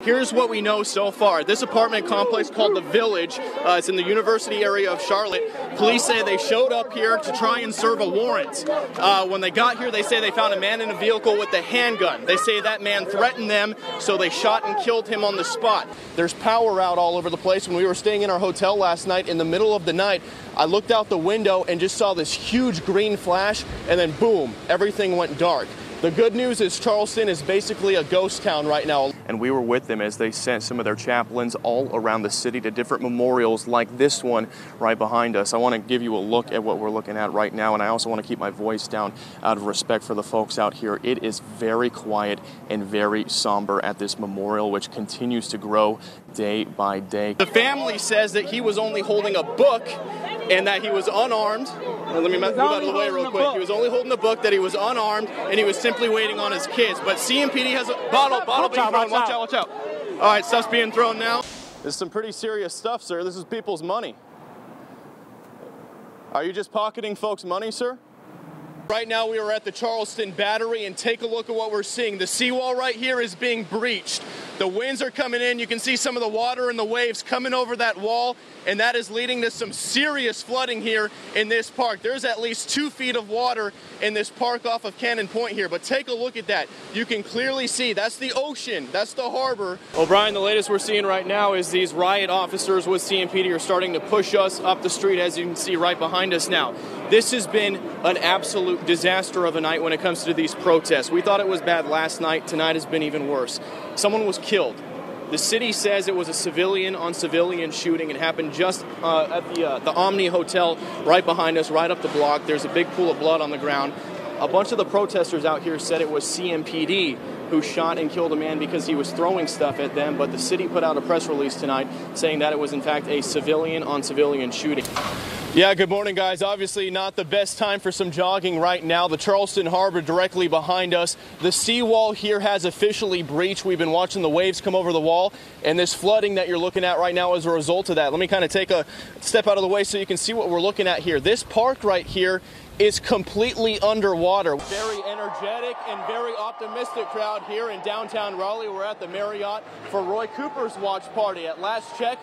Here's what we know so far. This apartment complex called The Village, it's in the University area of Charlotte. Police say they showed up here to try and serve a warrant. When they got here, they say they found a man in a vehicle with a handgun. They say that man threatened them, so they shot and killed him on the spot. There's power out all over the place. When we were staying in our hotel last night, in the middle of the night, I looked out the window and just saw this huge green flash, and then boom, everything went dark. The good news is Charleston is basically a ghost town right now. And we were with them as they sent some of their chaplains all around the city to different memorials like this one right behind us. I want to give you a look at what we're looking at right now, and I also want to keep my voice down out of respect for the folks out here. It is very quiet and very somber at this memorial, which continues to grow day by day. The family says that he was only holding a book and that he was unarmed. Let me move out of the way real quick. He was only holding a book, that he was unarmed, and he was simply waiting on his kids. But CMPD has a bottle being thrown. Watch out, watch out. All right, stuff's being thrown now. This is some pretty serious stuff, sir. This is people's money. Are you just pocketing folks' money, sir? Right now we are at the Charleston Battery, and take a look at what we're seeing. The seawall right here is being breached. The winds are coming in. You can see some of the water and the waves coming over that wall, and that is leading to some serious flooding here in this park. There's at least 2 feet of water in this park off of Cannon Point here, but take a look at that. You can clearly see that's the ocean, that's the harbor. O'Brien, the latest we're seeing right now is these riot officers with CMPD are starting to push us up the street, as you can see right behind us now. This has been an absolute disaster of a night when it comes to these protests. We thought it was bad last night. Tonight has been even worse. Someone was killed. The city says it was a civilian-on-civilian shooting. It happened just at the Omni Hotel right behind us, right up the block. There's a big pool of blood on the ground. A bunch of the protesters out here said it was CMPD who shot and killed a man because he was throwing stuff at them, but the city put out a press release tonight saying that it was in fact a civilian-on-civilian shooting. Yeah, good morning, guys. Obviously not the best time for some jogging right now. The Charleston Harbor directly behind us. The seawall here has officially breached. We've been watching the waves come over the wall, and this flooding that you're looking at right now is a result of that. Let me kind of take a step out of the way so you can see what we're looking at here. This park right here is completely underwater. Very energetic and very optimistic crowd here in downtown Raleigh. We're at the Marriott for Roy Cooper's watch party. At last check,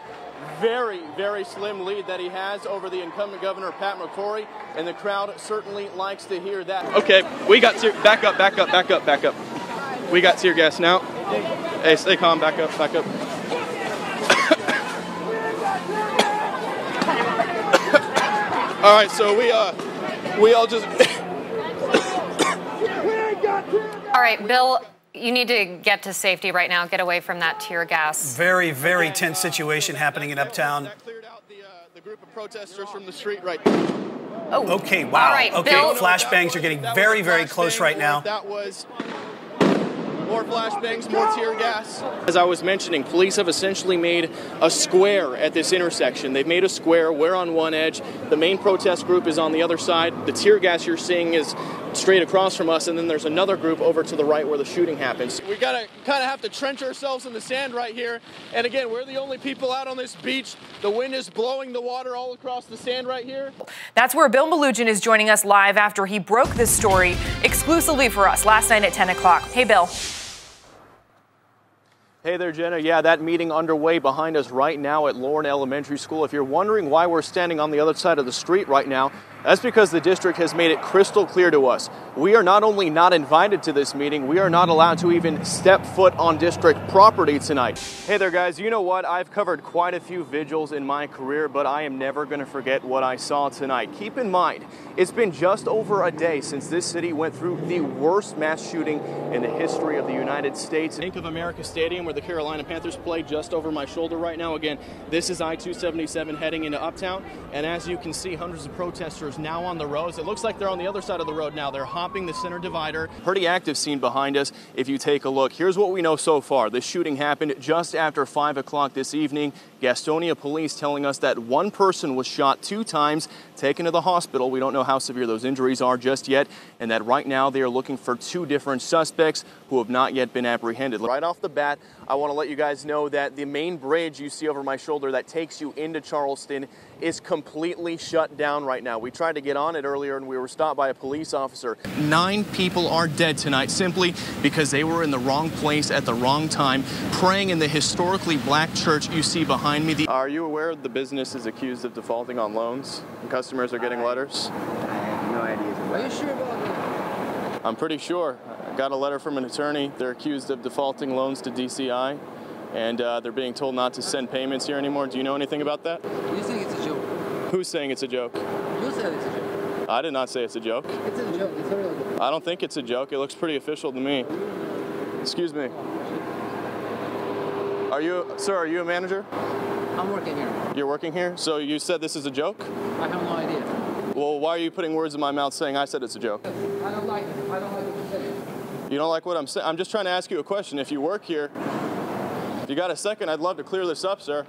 very, very slim lead that he has over the incumbent governor, Pat McCrory, and the crowd certainly likes to hear that. Okay, we got tear, back up. We got tear gas now. Hey, stay calm, back up. All right, so we all just... All right, Bill, you need to get to safety right now. Get away from that tear gas. Very, very tense situation happening in Uptown. That cleared out the group of protesters from the street right. Oh. Okay, wow. All right, okay, Bill. flashbangs are getting very, very close right now. That was more flashbangs, more tear gas. As I was mentioning, police have essentially made a square at this intersection. They've made a square. We're on one edge. The main protest group is on the other side. The tear gas you're seeing is straight across from us, and then there's another group over to the right where the shooting happens. We gotta kind of have to trench ourselves in the sand right here. And again, we're the only people out on this beach. The wind is blowing the water all across the sand right here. That's where Bill Melugin is joining us live after he broke this story exclusively for us last night at 10 o'clock. Hey, Bill. Hey there, Jenna. Yeah, that meeting underway behind us right now at Lorne Elementary School. If you're wondering why we're standing on the other side of the street right now, that's because the district has made it crystal clear to us. We are not only not invited to this meeting, we are not allowed to even step foot on district property tonight. Hey there, guys. You know what? I've covered quite a few vigils in my career, but I am never going to forget what I saw tonight. Keep in mind, it's been just over a day since this city went through the worst mass shooting in the history of the United States. Bank of America Stadium, where the Carolina Panthers play, just over my shoulder right now. Again, this is I-277 heading into Uptown, and as you can see, hundreds of protesters now on the roads. It looks like they're on the other side of the road now. They're hopping the center divider. Pretty active scene behind us if you take a look. Here's what we know so far. This shooting happened just after 5 o'clock this evening Gastonia police telling us that one person was shot 2 times, taken to the hospital. We don't know how severe those injuries are just yet, and that right now they are looking for 2 different suspects who have not yet been apprehended. Right off the bat, I want to let you guys know that the main bridge you see over my shoulder that takes you into Charleston is completely shut down right now. We tried to get on it earlier and we were stopped by a police officer. 9 people are dead tonight simply because they were in the wrong place at the wrong time, praying in the historically black church you see behind me. Are you aware the business is accused of defaulting on loans and customers are getting letters? I have no idea. Are you sure about that? I'm pretty sure. I got a letter from an attorney. They're accused of defaulting loans to DCI, and they're being told not to send payments here anymore. Do you know anything about that? You think it's a joke? Who's saying it's a joke? You said it's a joke. I did not say it's a joke. It's a joke. It's a real joke. I don't think it's a joke. It looks pretty official to me. Excuse me. Sir, are you a manager? I'm working here. You're working here? So you said this is a joke? I have no idea. Well, why are you putting words in my mouth saying I said it's a joke? I don't like it. I don't like what you said. You don't like what I'm saying? I'm just trying to ask you a question. If you work here, if you got a second, I'd love to clear this up, sir.